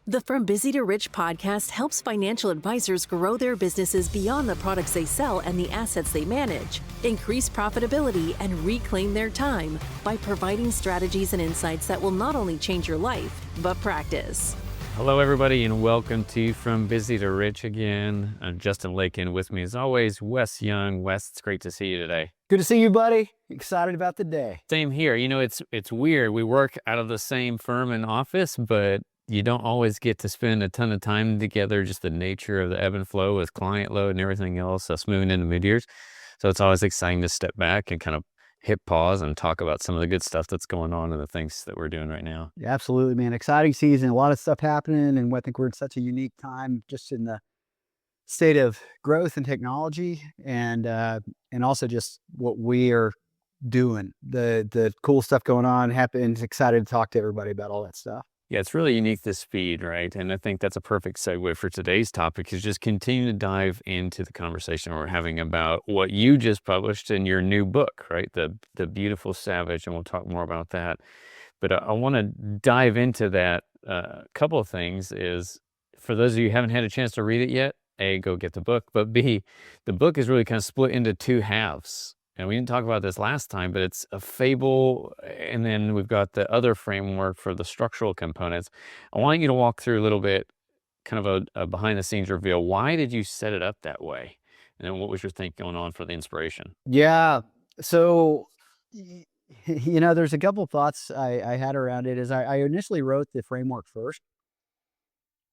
The From Busy to Rich podcast helps financial advisors grow their businesses beyond the products they sell and the assets they manage, increase profitability, and reclaim their time by providing strategies and insights that will not only change your life, but practice. Hello, everybody, and welcome to From Busy to Rich again. I'm Justin Lakin. With me, as always, Wes Young. Wes, it's great to see you today. Good to see you, buddy. Excited about the day. Same here. You know, it's weird. We work out of the same firm and office, but you don't always get to spend a ton of time together, just the nature of the ebb and flow with client load and everything else, us moving into mid-years. So it's always exciting to step back and kind of hit pause and talk about some of the good stuff that's going on and the things that we're doing right now. Yeah, absolutely, man. Exciting season, a lot of stuff happening, and I think we're in such a unique time just in the state of growth and technology and also just what we are doing, the cool stuff going on, and excited to talk to everybody about all that stuff. Yeah, it's really unique, this speed, right? And I think that's a perfect segue for today's topic, is just continue to dive into the conversation we're having about what you just published in your new book, right? The Beautiful Savage, and we'll talk more about that. But I want to dive into that. A couple of things is, for those of you who haven't had a chance to read it yet, A, go get the book, but B, the book is really kind of split into two halves. And we didn't talk about this last time, but it's a fable, and then we've got the other framework for the structural components. I want you to walk through a little bit, kind of a behind-the-scenes reveal. Why did you set it up that way? And then what was your think going on for the inspiration? Yeah. So, you know, there's a couple of thoughts I had around it. I initially wrote the framework first.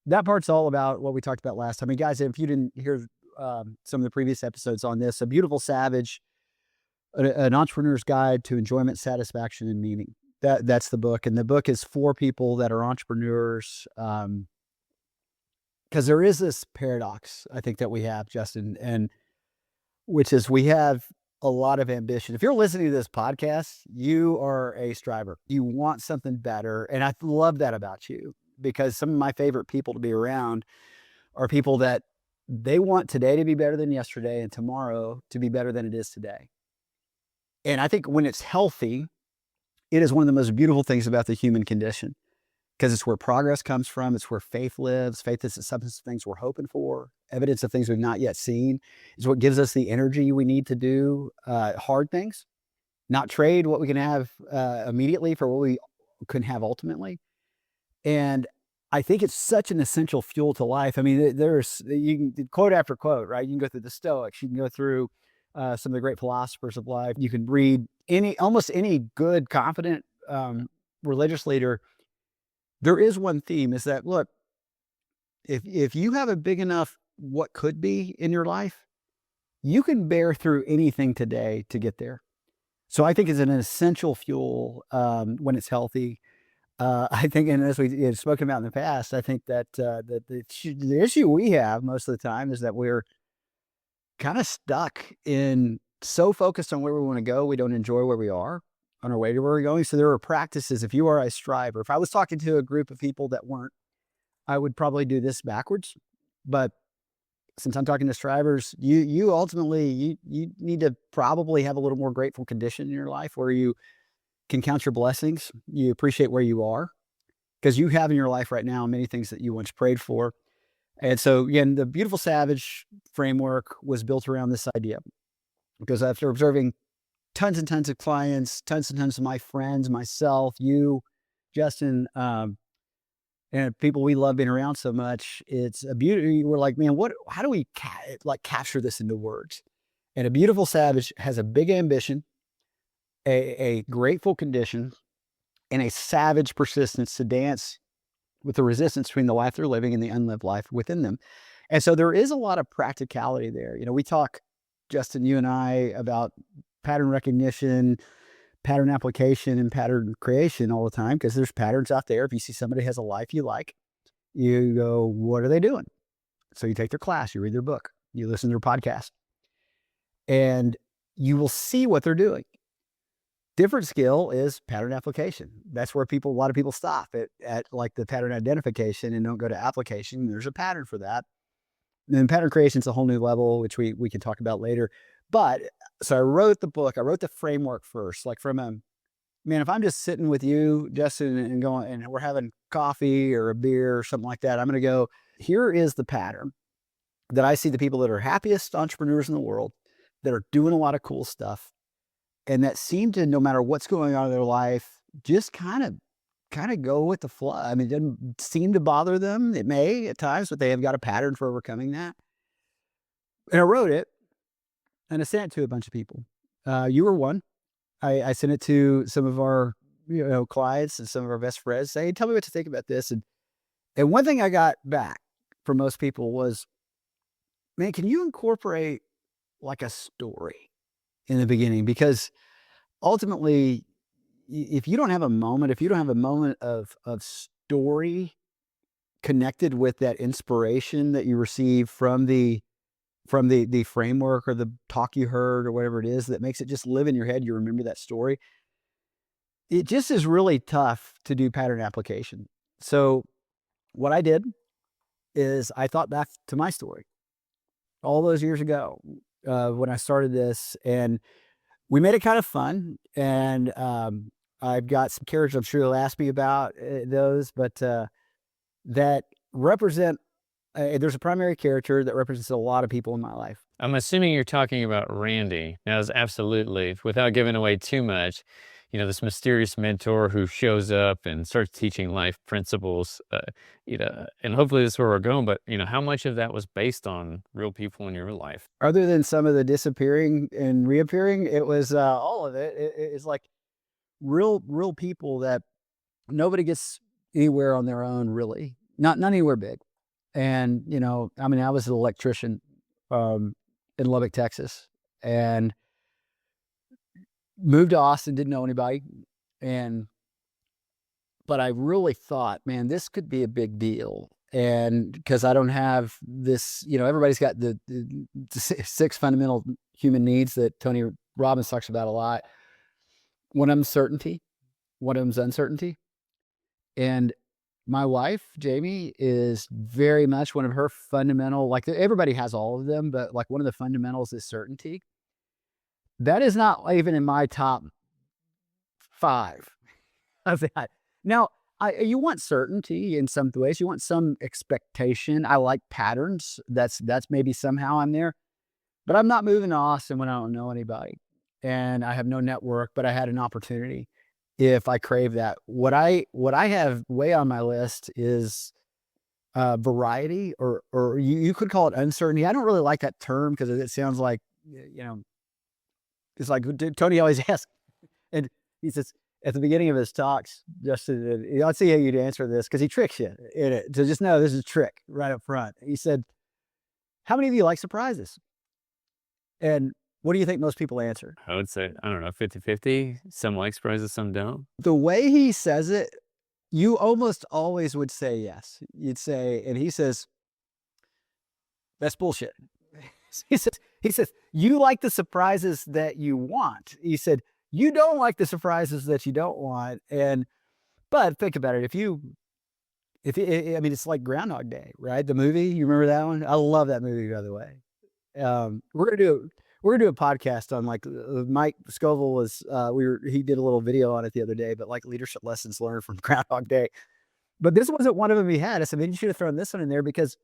That part's all about what we talked about last time. I mean, guys, if you didn't hear some of the previous episodes on this, A Beautiful Savage, an entrepreneur's guide to enjoyment, satisfaction, and meaning. That's the book. And the book is for people that are entrepreneurs. Because there is this paradox, I think, that we have, Justin, and which is we have a lot of ambition. If you're listening to this podcast, you are a striver. You want something better. And I love that about you, because some of my favorite people to be around are people that they want today to be better than yesterday and tomorrow to be better than it is today. And I think when it's healthy, it is one of the most beautiful things about the human condition, because it's where progress comes from. It's where faith lives. Faith is the substance of things we're hoping for, evidence of things we've not yet seen. It's what gives us the energy we need to do hard things, not trade what we can have immediately for what we can have ultimately. And I think it's such an essential fuel to life. I mean, you can quote after quote, right? You can go through the Stoics. You can go through some of the great philosophers of life. You can read almost any good, confident religious leader. There is one theme, is that, look, if you have a big enough what could be in your life, you can bear through anything today to get there. So I think it's an essential fuel when it's healthy. I think, and as we have spoken about in the past, I think that the issue we have most of the time is that we're kind of stuck in, so focused on where we want to go, we don't enjoy where we are on our way to where we're going. So there are practices. If you are a striver, if I was talking to a group of people that weren't, I would probably do this backwards. But since I'm talking to strivers, you ultimately, you need to probably have a little more grateful condition in your life, where you can count your blessings. You appreciate where you are, because you have in your life right now many things that you once prayed for. And so, again, the Beautiful Savage framework was built around this idea, because after observing tons and tons of clients, tons and tons of my friends, myself, you, Justin, and people we love being around so much, it's a beauty. We're like, man, how do we capture this into words? And A Beautiful Savage has a big ambition, a grateful condition, and a savage persistence to dance with the resistance between the life they're living and the unlived life within them. And so there is a lot of practicality there. You know, we talk, Justin, you and I, about pattern recognition, pattern application, and pattern creation all the time, because there's patterns out there. If you see somebody has a life you like, you go, what are they doing? So you take their class, you read their book, you listen to their podcast, and you will see what they're doing. Different skill is pattern application. That's where a lot of people stop at like the pattern identification and don't go to application. There's a pattern for that. And then pattern creation is a whole new level, which we can talk about later. But so I wrote the book, I wrote the framework first, like from a man, if I'm just sitting with you, Justin, and going, and we're having coffee or a beer or something like that, I'm going to go, here is the pattern that I see the people that are happiest entrepreneurs in the world, that are doing a lot of cool stuff, and that seem to, no matter what's going on in their life, just kind of go with the flow. I mean, it doesn't seem to bother them. It may at times, but they have got a pattern for overcoming that. And I wrote it and I sent it to a bunch of people. You were one. I sent it to some of our clients and some of our best friends. Say, hey, tell me what to think about this. And one thing I got back from most people was, man, can you incorporate like a story in the beginning? Because ultimately, if you don't have a moment, if you don't have a moment of story connected with that inspiration that you receive from the framework or the talk you heard or whatever it is that makes it just live in your head, you remember that story. It just is really tough to do pattern application. So what I did is I thought back to my story all those years ago when I started this, and we made it kind of fun. And I've got some characters I'm sure you'll ask me about those, but that represent, there's a primary character that represents a lot of people in my life. I'm assuming you're talking about Randy. Now, it's absolutely, without giving away too much, this mysterious mentor who shows up and starts teaching life principles, and hopefully this is where we're going, but, how much of that was based on real people in your life? Other than some of the disappearing and reappearing, it was all of it. It's like real people that nobody gets anywhere on their own, really. Not anywhere big. And, I mean, I was an electrician in Lubbock, Texas, and moved to Austin, didn't know anybody. But I really thought, man, this could be a big deal. And because I don't have this, everybody's got the 6 fundamental human needs that Tony Robbins talks about a lot. One of them's certainty, one of them's uncertainty. And my wife, Jamie, is very much one of her fundamental, like everybody has all of them, but like one of the fundamentals is certainty. That is not even in my top 5 of that. Now, you want certainty in some ways. You want some expectation. I like patterns. That's maybe somehow I'm there. But I'm not moving to Austin when I don't know anybody. And I have no network, but I had an opportunity if I crave that. What I have way on my list is variety, or you could call it uncertainty. I don't really like that term because it sounds like, it's like Tony always asks, and he says at the beginning of his talks, Justin, let's see how you'd answer this, because he tricks you in it. So just know this is a trick right up front. He said, how many of you like surprises? And what do you think most people answer? I would say, I don't know, 50-50. Some like surprises, some don't. The way he says it, you almost always would say yes. You'd say, and he says, that's bullshit. He says, you like the surprises that you want. He said, you don't like the surprises that you don't want. But think about it. I mean, it's like Groundhog Day, right? The movie, you remember that one? I love that movie, by the way. We're gonna do a podcast on like Mike Scoville was. He did a little video on it the other day, but like leadership lessons learned from Groundhog Day. But this wasn't one of them he had. I said, man, you should have thrown this one in there because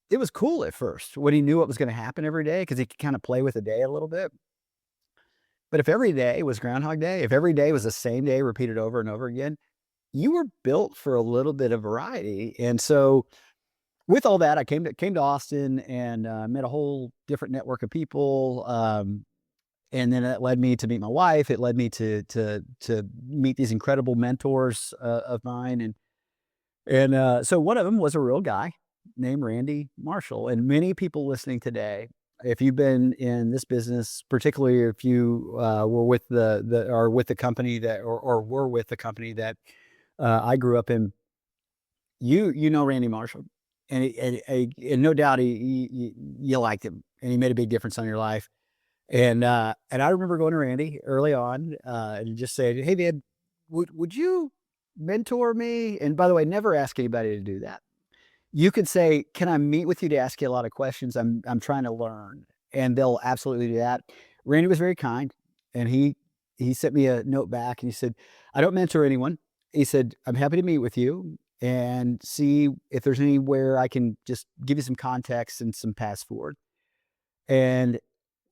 it was cool at first when he knew what was going to happen every day, because he could kind of play with the day a little bit. But if every day was Groundhog Day, if every day was the same day repeated over and over again, you were built for a little bit of variety. And so with all that, I came to Austin and met a whole different network of people. And then it led me to meet my wife. It led me to meet these incredible mentors of mine. And so one of them was a real guy named Randy Marshall. And many people listening today, if you've been in this business, particularly if you were with the company that, or were with the company that I grew up in, you know Randy Marshall, and no doubt you liked him, and he made a big difference on your life. And I remember going to Randy early on and just saying, hey man, would you mentor me? And by the way, never ask anybody to do that. You could say, can I meet with you to ask you a lot of questions? I'm trying to learn. And they'll absolutely do that. Randy was very kind, and he he sent me a note back and he said, I don't mentor anyone. He said, I'm happy to meet with you and see if there's anywhere I can just give you some context and some paths forward. And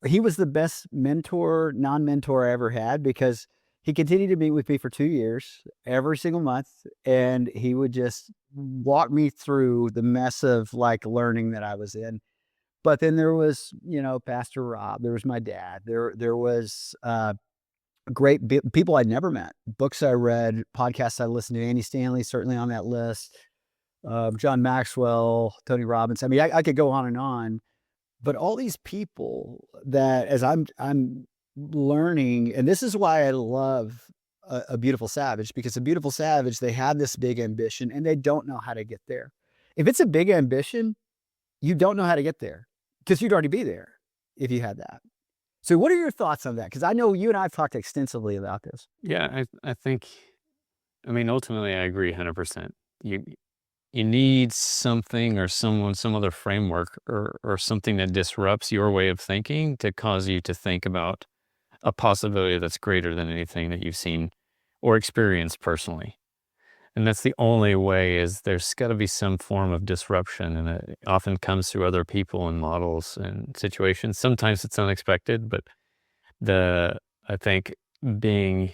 he was the best mentor, non-mentor I ever had because he continued to meet with me for 2 years, every single month, and he would just walk me through the mess of, like, learning that I was in. But then there was, Pastor Rob, there was my dad, there was, people I'd never met, books I read, podcasts I listened to, Andy Stanley certainly on that list, John Maxwell, Tony Robbins. I mean, I could go on and on. But all these people that as I'm learning, and this is why I love A Beautiful Savage, because A Beautiful Savage, they have this big ambition and they don't know how to get there. If it's a big ambition, you don't know how to get there because you'd already be there if you had that. So what are your thoughts on that? Because I know you and I have talked extensively about this. Yeah, I think, I mean, ultimately, I agree 100%. You need something or someone, some other framework or something that disrupts your way of thinking to cause you to think about a possibility that's greater than anything that you've seen or experienced personally. And that's the only way. Is there's got to be some form of disruption, and it often comes through other people and models and situations. Sometimes it's unexpected, but I think being,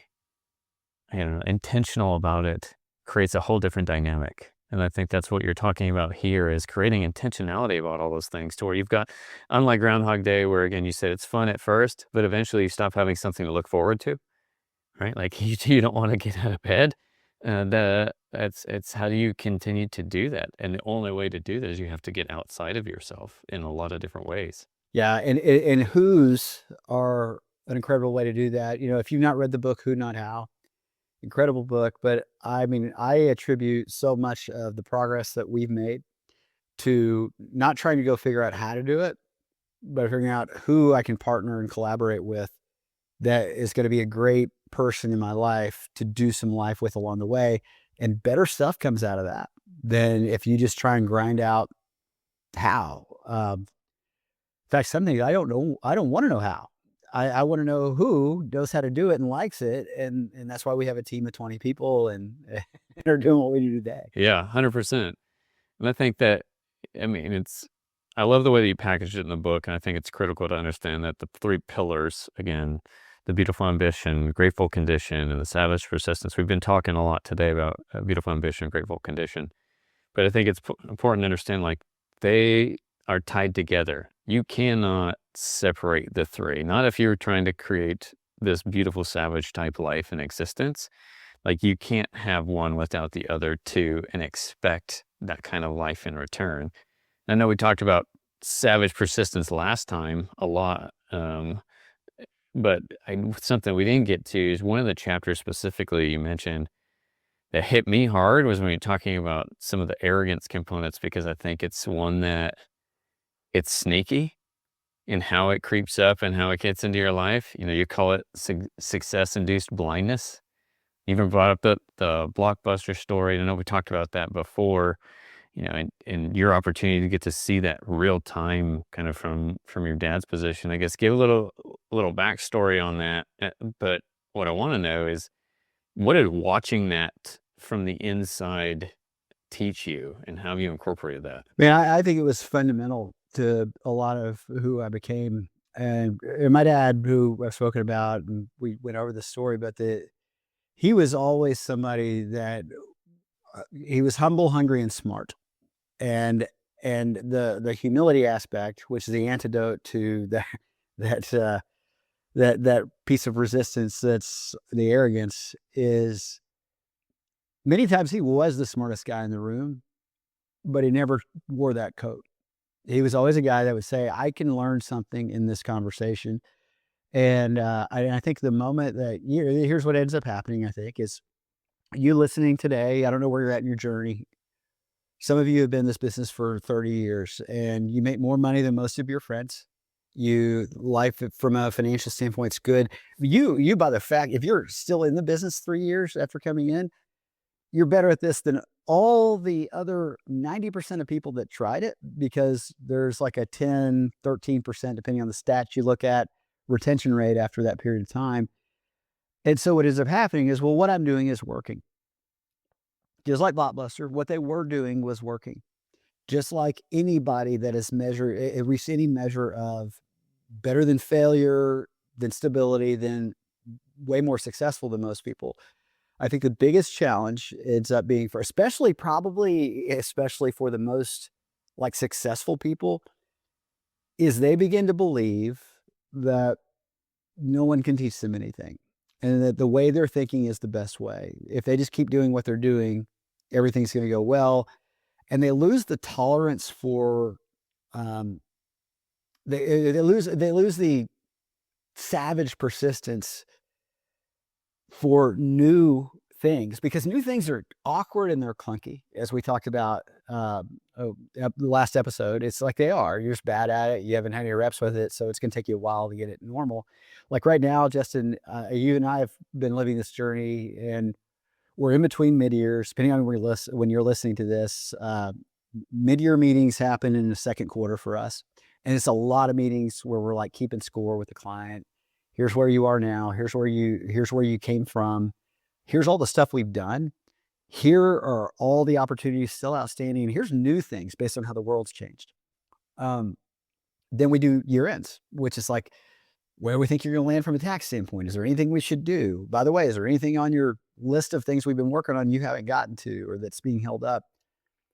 intentional about it creates a whole different dynamic. And I think that's what you're talking about here, is creating intentionality about all those things to where you've got, unlike Groundhog Day, where again, you said it's fun at first, but eventually you stop having something to look forward to, right? Like you don't want to get out of bed. It's how do you continue to do that? And the only way to do that is you have to get outside of yourself in a lot of different ways. Yeah, and who's are an incredible way to do that. If you've not read the book Who Not How, incredible book, but I mean, I attribute so much of the progress that we've made to not trying to go figure out how to do it, but figuring out who I can partner and collaborate with that is going to be a great person in my life to do some life with along the way. And better stuff comes out of that than if you just try and grind out how. In fact, something I don't know, I don't want to know how. I want to know who knows how to do it and likes it. And that's why we have a team of 20 people and are doing what we do today. Yeah, 100%. And I think that, I mean, I love the way that you packaged it in the book. And I think it's critical to understand that the 3 pillars, again, the beautiful ambition, grateful condition, and the savage persistence. We've been talking a lot today about beautiful ambition, grateful condition. But I think it's important to understand, like, they are tied together. You cannot separate the 3. Not if you're trying to create this beautiful savage type life and existence. Like, you can't have one without the other 2 and expect that kind of life in return. I know we talked about savage persistence last time a lot, but something we didn't get to is one of the chapters specifically you mentioned that hit me hard was when you're talking about some of the arrogance components, because I think it's one that it's sneaky in how it creeps up and how it gets into your life. You call it success-induced blindness. You even brought up the Blockbuster story. I know we talked about that before, and your opportunity to get to see that real time kind of from your dad's position. I guess give a little backstory on that. But what I want to know is, what did watching that from the inside teach you, and how have you incorporated that? Man, I think it was fundamental to a lot of who I became. And my dad, who I've spoken about, and we went over the story, but he was always somebody that he was humble, hungry, and smart. And the humility aspect, which is the antidote to that piece of resistance, that's the arrogance, is many times he was the smartest guy in the room, but he never wore that coat. He was always a guy that would say, I can learn something in this conversation. And I think the moment that here's what ends up happening, I think, is you listening today. I don't know where you're at in your journey. Some of you have been in this business for 30 years and you make more money than most of your friends. Life from a financial standpoint is good. You by the fact, if you're still in the business 3 years after coming in, you're better at this than all the other 90% of people that tried it, because there's like a 10, 13%, depending on the stats you look at, retention rate after that period of time. And so what ends up happening is, well, what I'm doing is working. Just like Blockbuster, what they were doing was working. Just like anybody that is reached any measure of better than failure, than stability, than way more successful than most people. I think the biggest challenge ends up being for, especially for the most like successful people, is they begin to believe that no one can teach them anything and that the way they're thinking is the best way. If they just keep doing what they're doing, everything's going to go well. And they lose the tolerance for, um, they lose the savage persistence for new things, because new things are awkward and they're clunky, as we talked about the last episode. It's like they are. You're just bad at it. You haven't had any reps with it, so it's going to take you a while to get it normal. Like right now, Justin, you and I have been living this journey, and we're in between mid-years. Depending on when you're listening to this, mid-year meetings happen in the second quarter for us, and it's a lot of meetings where we're like keeping score with the client. Here's where you are now. Here's where you came from. Here's all the stuff we've done. Here are all the opportunities still outstanding. And here's new things based on how the world's changed. Then we do year ends, which is like, where do we think you're going to land from a tax standpoint? Is there anything we should do? By the way, is there anything on your list of things we've been working on you haven't gotten to or that's being held up?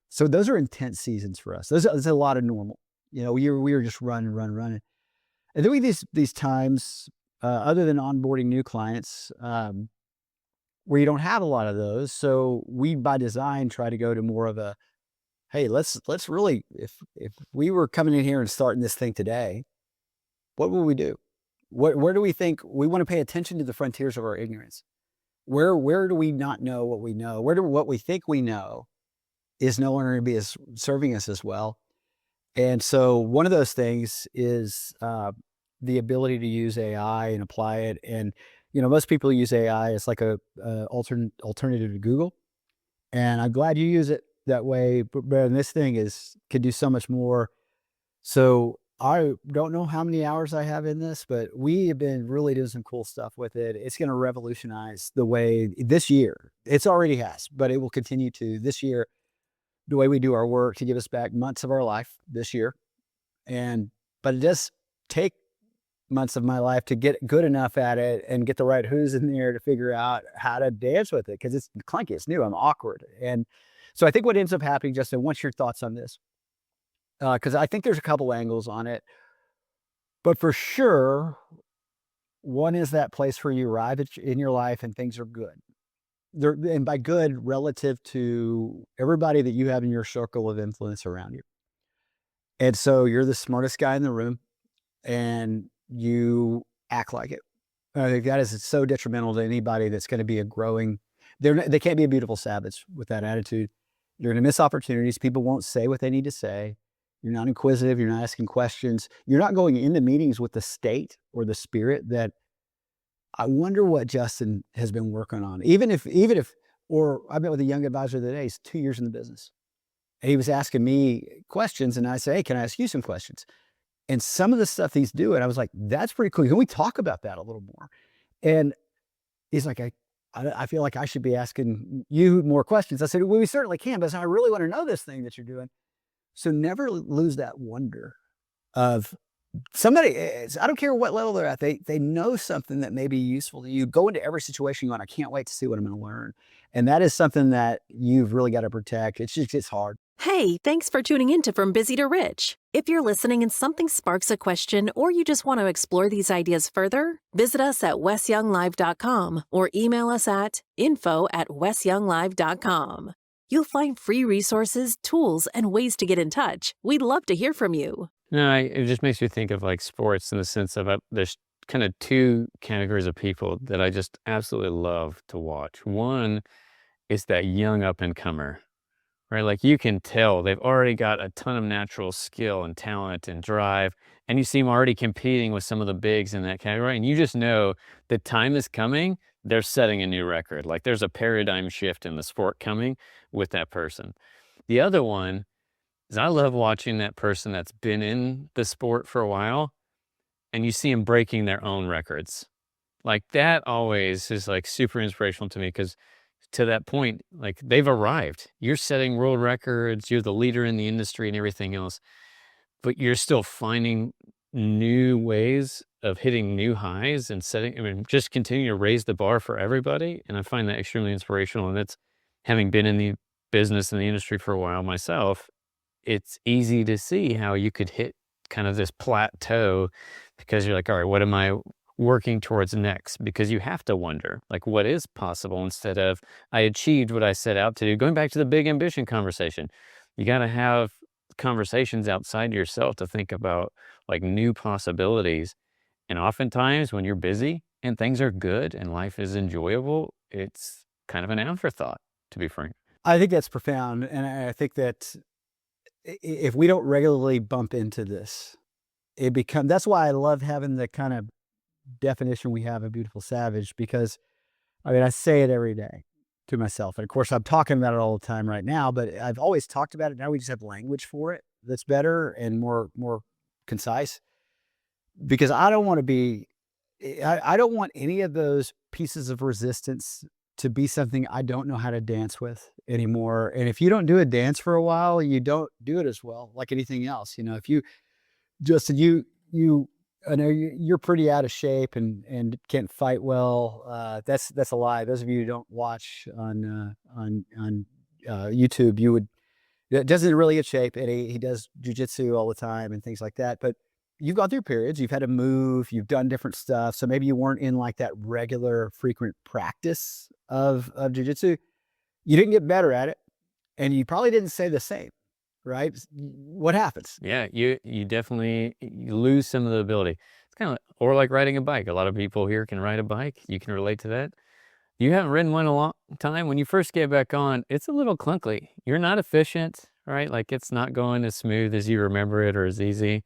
So those are intense seasons for us. There's a lot of normal. We were just running. And then we these times, other than onboarding new clients, where you don't have a lot of those. So we, by design, try to go to more of a, hey, let's really, if we were coming in here and starting this thing today, what would we do? Where do we think we want to pay attention to the frontiers of our ignorance? Where do we not know what we know? What we think we know is no longer going to be serving us as well? And so one of those things is the ability to use AI and apply it. And most people use AI as like a alternative to Google, and I'm glad you use it that way. But this thing can do so much more. So I don't know how many hours I have in this, but we have been really doing some cool stuff with it. It's going to revolutionize the way this year. It's already has, but it will continue to this year, the way we do our work, to give us back months of our life this year. But it does take months of my life to get good enough at it and get the right who's in there to figure out how to dance with it, because it's clunky, it's new, I'm awkward. And so I think what ends up happening, Justin, what's your thoughts on this? Because I think there's a couple angles on it, but for sure, one is that place where you arrive in your life and things are good. And by good, relative to everybody that you have in your circle of influence around you. And so you're the smartest guy in the room and you act like it. I think that is so detrimental to anybody that's going to be they can't be a beautiful savage with that attitude. You're going to miss opportunities. People won't say what they need to say. You're not inquisitive. You're not asking questions. You're not going into meetings with the state or the spirit that, I wonder what Justin has been working on. Even if, or I met with a young advisor today, he's 2 years in the business. And he was asking me questions, and I say, hey, can I ask you some questions? And some of the stuff he's doing, I was like, that's pretty cool. Can we talk about that a little more? And he's like, I feel like I should be asking you more questions. I said, well, we certainly can, but I really want to know this thing that you're doing. So never lose that wonder of somebody. I don't care what level they're at. They know something that may be useful to you. Go into every situation going, I can't wait to see what I'm going to learn. And that is something that you've really got to protect. It's hard. Hey, thanks for tuning in to From Busy to Rich. If you're listening and something sparks a question, or you just want to explore these ideas further, visit us at wesyounglive.com or email us at info@wesyounglive.com. You'll find free resources, tools, and ways to get in touch. We'd love to hear from you. No, it just makes me think of like sports in the sense of there's kind of two categories of people that I just absolutely love to watch. One is that young up-and-comer, right? Like you can tell they've already got a ton of natural skill and talent and drive, and you see them already competing with some of the bigs in that category, and you just know the time is coming, they're setting a new record. Like there's a paradigm shift in the sport coming with that person. The other one is I love watching that person that's been in the sport for a while, and you see them breaking their own records. Like that always is like super inspirational to me because to that point, like they've arrived. You're setting world records, you're the leader in the industry and everything else, but you're still finding new ways of hitting new highs and setting, I mean, just continue to raise the bar for everybody. And I find that extremely inspirational. And that's having been in the business and the industry for a while myself, it's easy to see how you could hit kind of this plateau because you're like, all right, what am I working towards next? Because you have to wonder, like, what is possible instead of I achieved what I set out to do. Going back to the big ambition conversation, you got to have conversations outside yourself to think about like new possibilities. And oftentimes when you're busy and things are good and life is enjoyable, it's kind of an afterthought, to be frank. I think that's profound. And I think that if we don't regularly bump into this, that's why I love having the kind of definition we have of Beautiful Savage, because I mean, I say it every day to myself. And of course, I'm talking about it all the time right now, but I've always talked about it. Now we just have language for it that's better and more concise, because I don't want to be, I don't want any of those pieces of resistance to be something I don't know how to dance with anymore. And if you don't do a dance for a while, you don't do it as well, like anything else. You know, if you, Justin, I know you're pretty out of shape and can't fight well. That's a lie. Those of you who don't watch on YouTube, you would, doesn't really get shape, and he does jujitsu all the time and things like that. But you've gone through periods. You've had to move. You've done different stuff. So maybe you weren't in like that regular, frequent practice of jujitsu. You didn't get better at it, and you probably didn't say the same. Right? What happens? Yeah, you definitely you lose some of the ability. It's kind of or like riding a bike. A lot of people here can ride a bike. You can relate to that. You haven't ridden one in a long time. When you first get back on, it's a little clunky. You're not efficient, right? Like it's not going as smooth as you remember it or as easy.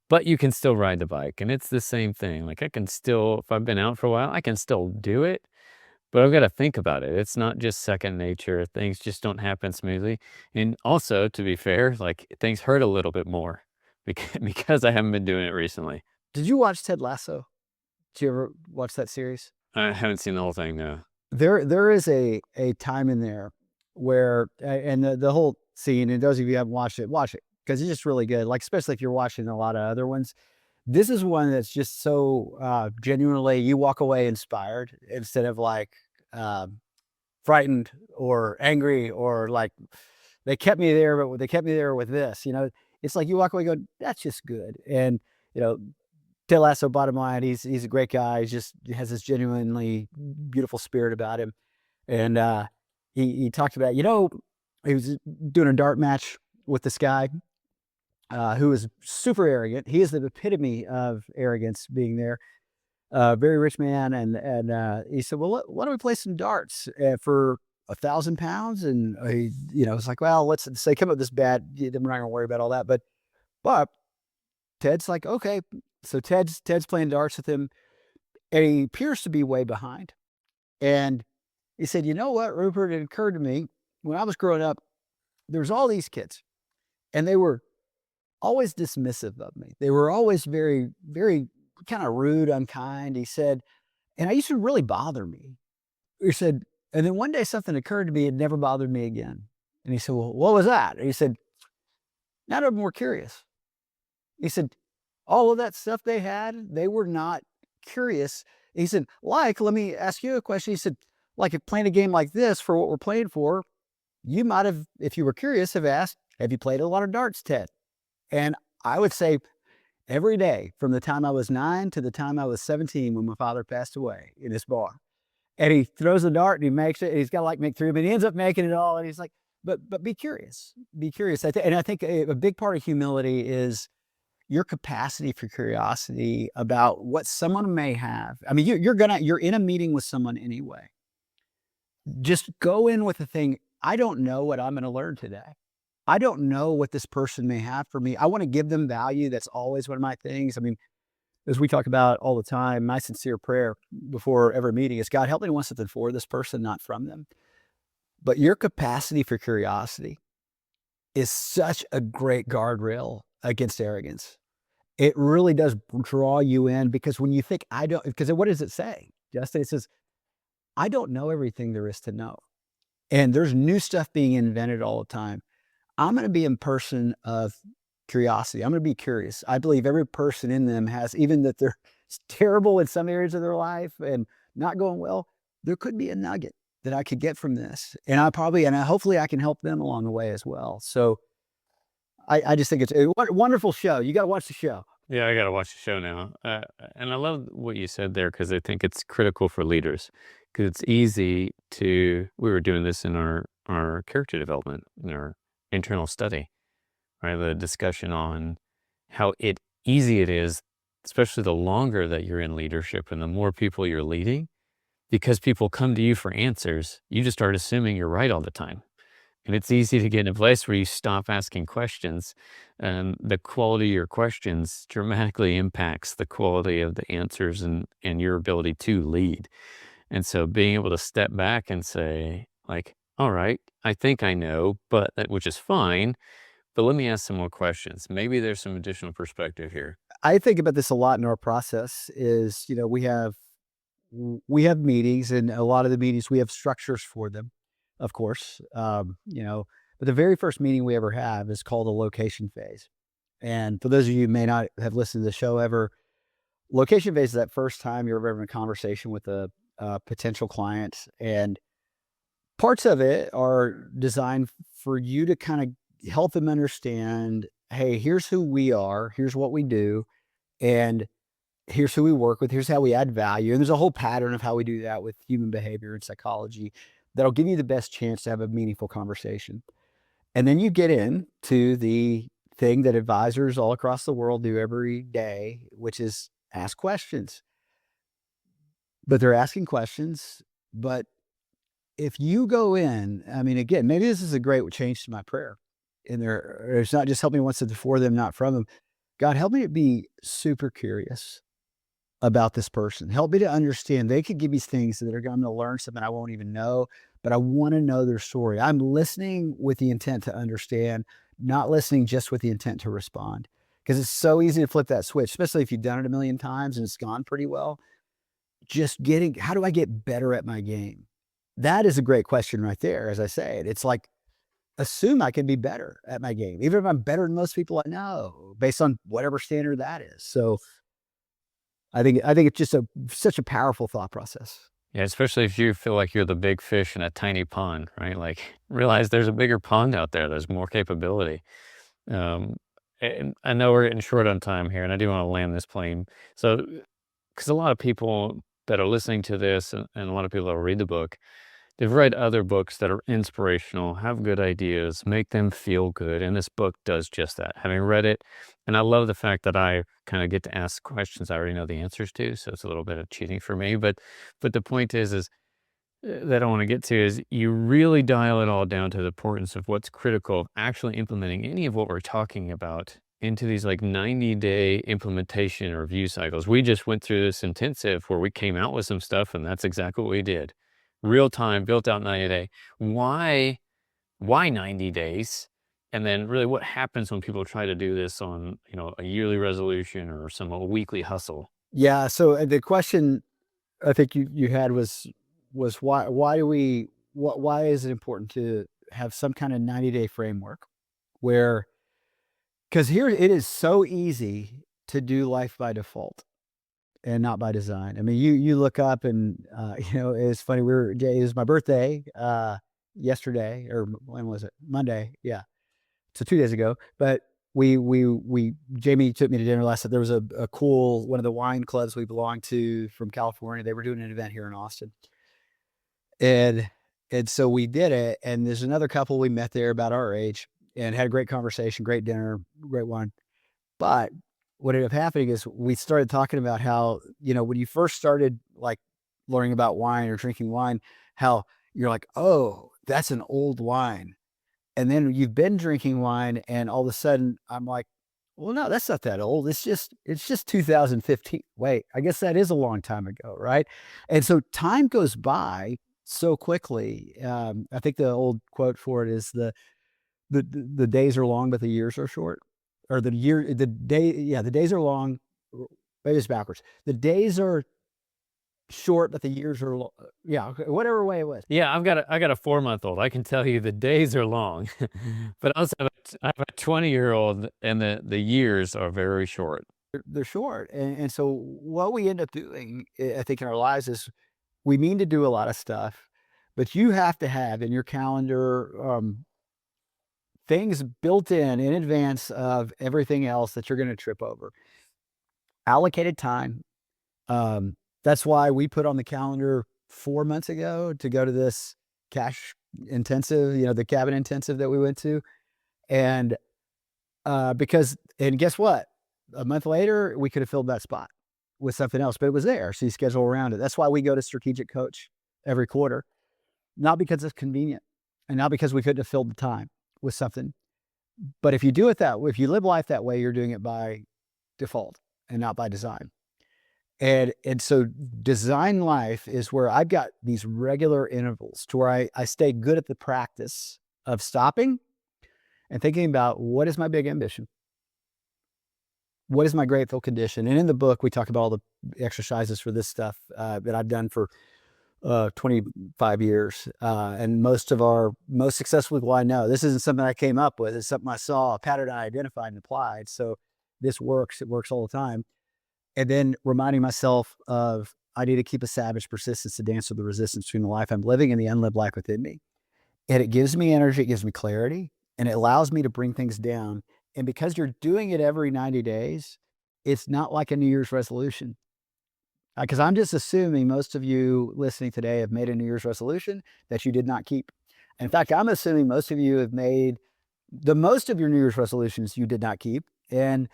But you can still ride the bike, and it's the same thing. Like I can still, if I've been out for a while, I can still do it. But I've got to think about it. It's not just second nature. Things just don't happen smoothly. And also, to be fair, like things hurt a little bit more because I haven't been doing it recently. Did you watch Ted Lasso? Did you ever watch that series? I haven't seen the whole thing, no. There is a time in there where, and the whole scene, and those of you who haven't watched it, watch it, because it's just really good. Like, especially if you're watching a lot of other ones. This is one that's just so genuinely, you walk away inspired instead of like frightened or angry or like they kept me there, but they kept me there with this. You know, it's like you walk away going, that's just good. And you know, Ted Lasso, bottom line, he's a great guy. He has this genuinely beautiful spirit about him. And he talked about, you know, he was doing a dart match with this guy who was super arrogant. He is the epitome of arrogance being there. Very rich man. And he said, well, why don't we play some darts for 1,000 pounds? And he, you know, it's like, well, let's say come up with this bad, we're not gonna worry about all that. But Ted's like, okay. So Ted's playing darts with him, and he appears to be way behind. And he said, you know what, Rupert, it occurred to me when I was growing up, there was all these kids, and they were always dismissive of me. They were always very, very kind of rude, unkind. He said, and I used to really bother me. He said, and then one day something occurred to me, it never bothered me again. And he said, well, what was that? And he said, now I'm more curious. He said, all of that stuff they had, they were not curious. He said, like, let me ask you a question. He said, like, if playing a game like this for what we're playing for, you might have, if you were curious, have asked, have you played a lot of darts, Ted? And I would say every day from the time I was 9 to the time I was 17 when my father passed away in this bar. And he throws a dart and he makes it. And he's got to like make 3, but he ends up making it all. And he's like, but be curious. Be curious. And I think a big part of humility is your capacity for curiosity about what someone may have. I mean, you're in a meeting with someone anyway. Just go in with the thing. I don't know what I'm going to learn today. I don't know what this person may have for me. I want to give them value. That's always one of my things. I mean, as we talk about all the time, my sincere prayer before every meeting is, God, help me to want something for this person, not from them. But your capacity for curiosity is such a great guardrail against arrogance. it really does draw you in, because when you think, because what does it say? Justin, it says, I don't know everything there is to know. And there's new stuff being invented all the time. I'm going to be a person of curiosity. I'm going to be curious. I believe every person in them has, even that they're terrible in some areas of their life and not going well, there could be a nugget that I could get from this. And hopefully I can help them along the way as well. So I just think it's a wonderful show. You got to watch the show. Yeah, I got to watch the show now. And I love what you said there, because I think it's critical for leaders, because it's easy we were doing this in our character development, in our internal study, right? The discussion on how easy it is, especially the longer that you're in leadership and the more people you're leading, because people come to you for answers, you just start assuming you're right all the time. And it's easy to get in a place where you stop asking questions, and the quality of your questions dramatically impacts the quality of the answers and your ability to lead. And so being able to step back and say, like, all right, I think I know, which is fine, but let me ask some more questions. Maybe there's some additional perspective here. I think about this a lot in our process is, we have meetings, and a lot of the meetings, we have structures for them, of course. But the very first meeting we ever have is called a location phase. And for those of you who may not have listened to the show ever, location phase is that first time you're ever in a conversation with a potential client. And parts of it are designed for you to kind of help them understand, hey, here's who we are, here's what we do, and here's who we work with, here's how we add value. And there's a whole pattern of how we do that with human behavior and psychology that'll give you the best chance to have a meaningful conversation. And then you get into the thing that advisors all across the world do every day, which is ask questions. But they're asking questions. But if you go in, I mean, again, maybe this is a great change to my prayer. And it's not just help me once it's for them, not from them. God, help me to be super curious about this person. Help me to understand. They could give me things that I'm going to learn something I won't even know, but I want to know their story. I'm listening with the intent to understand, not listening just with the intent to respond. Because it's so easy to flip that switch, especially if you've done it a million times and it's gone pretty well. How do I get better at my game? That is a great question right there. As I say it, it's like, assume I can be better at my game, even if I'm better than most people I know, based on whatever standard that is. So I think it's just such a powerful thought process. Yeah, especially if you feel like you're the big fish in a tiny pond, right? Like, realize there's a bigger pond out there. There's more capability. And I know we're getting short on time here, and I do want to land this plane. So, because a lot of people that are listening to this, and a lot of people that will read the book, they've read other books that are inspirational, have good ideas, make them feel good. And this book does just that. Having read it, and I love the fact that I kind of get to ask questions I already know the answers to. So it's a little bit of cheating for me. But the point is that I want to get to is you really dial it all down to the importance of what's critical of actually implementing any of what we're talking about into these like 90-day implementation or review cycles. We just went through this intensive where we came out with some stuff, and that's exactly what we did. Real time, built out 90-day. Why 90 days? And then really what happens when people try to do this on, a yearly resolution or a weekly hustle? Yeah. So the question I think you had was why is it important to have some kind of 90-day framework because here it is so easy to do life by default and not by design. I mean, you look up and, it's funny. It was my birthday, yesterday, or when was it? Monday. Yeah. So 2 days ago, but Jamie took me to dinner last night. There was a cool, one of the wine clubs we belong to from California. They were doing an event here in Austin. And so we did it. And there's another couple we met there about our age and had a great conversation, great dinner, great wine. But what ended up happening is we started talking about how, when you first started like learning about wine or drinking wine, how you're like, oh, that's an old wine. And then you've been drinking wine and all of a sudden I'm like, well, no, that's not that old. It's just 2015. Wait, I guess that is a long time ago. Right. And so time goes by so quickly. I think the old quote for it is the days are long, but the years are short. or the days are long. Maybe it's backwards. The days are short, but the years are long. Yeah, whatever way it was. Yeah, I got a 4-month-old. I can tell you the days are long, but I have a 20-year-old, and the years are very short. They're short, and so what we end up doing, I think, in our lives is we mean to do a lot of stuff, but you have to have in your calendar things built in advance of everything else that you're going to trip over. Allocated time. That's why we put on the calendar 4 months ago to go to this cash intensive, the cabin intensive that we went to. And and guess what? A month later, we could have filled that spot with something else, but it was there. So you schedule around it. That's why we go to Strategic Coach every quarter, not because it's convenient and not because we couldn't have filled the time with something. But if you do it that way, if you live life that way, you're doing it by default and not by design. And so design life is where I've got these regular intervals to where I stay good at the practice of stopping and thinking about, what is my big ambition? What is my grateful condition? And in the book, we talk about all the exercises for this stuff that I've done for 25 years. And most of our most successful people I know, this isn't something I came up with. It's something I saw, a pattern I identified and applied. So this works. It works all the time. And then reminding myself of, I need to keep a savage persistence to dance with the resistance between the life I'm living and the unlived life within me. And it gives me energy, it gives me clarity, and it allows me to bring things down. And because you're doing it every 90 days, it's not like a New Year's resolution. Because I'm just assuming most of you listening today have made a New Year's resolution that you did not keep. In fact, I'm assuming most of you have made the most of your New Year's resolutions you did not keep. And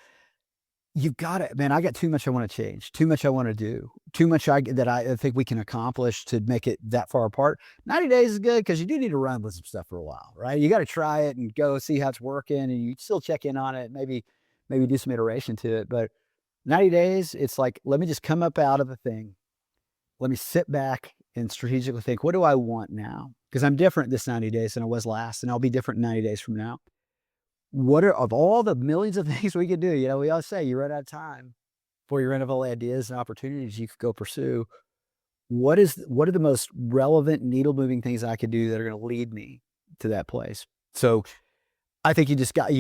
you've got it, man. I got too much I want to change, too much I want to do, too much that I think we can accomplish to make it that far apart. 90 days is good because you do need to run with some stuff for a while, right? You got to try it and go see how it's working, and you still check in on it, maybe do some iteration to it. But 90 days, it's like, let me just come up out of the thing. Let me sit back and strategically think, what do I want now? Because I'm different this 90 days than I was last, and I'll be different 90 days from now. Of all the millions of things we could do, we always say you run out of time before you run out of all ideas and opportunities you could go pursue. What are the most relevant needle moving things I could do that are going to lead me to that place? So I think you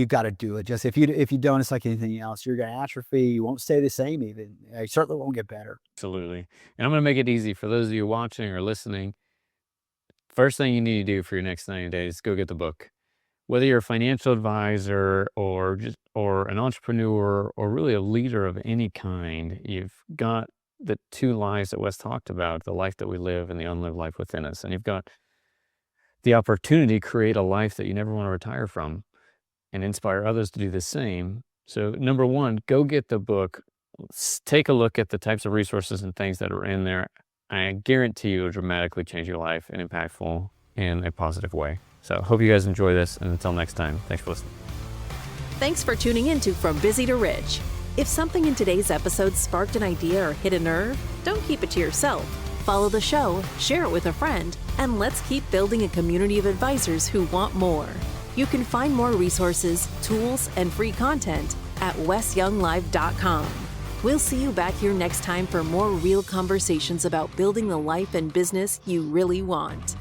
got to do it. Just if you don't, it's like anything else. You're going to atrophy. You won't stay the same even. You certainly won't get better. Absolutely. And I'm going to make it easy for those of you watching or listening. First thing you need to do for your next 90 days, go get the book. Whether you're a financial advisor or an entrepreneur or really a leader of any kind, you've got the two lives that Wes talked about, the life that we live and the unlived life within us. And you've got the opportunity to create a life that you never want to retire from and inspire others to do the same. So number one, go get the book. Take a look at the types of resources and things that are in there. I guarantee you it'll dramatically change your life and impactful in a positive way. So hope you guys enjoy this, and until next time, thanks for listening. Thanks for tuning in to From Busy to Rich. If something in today's episode sparked an idea or hit a nerve, don't keep it to yourself. Follow the show, share it with a friend, and let's keep building a community of advisors who want more. You can find more resources, tools, and free content at wesyounglive.com. We'll see you back here next time for more real conversations about building the life and business you really want.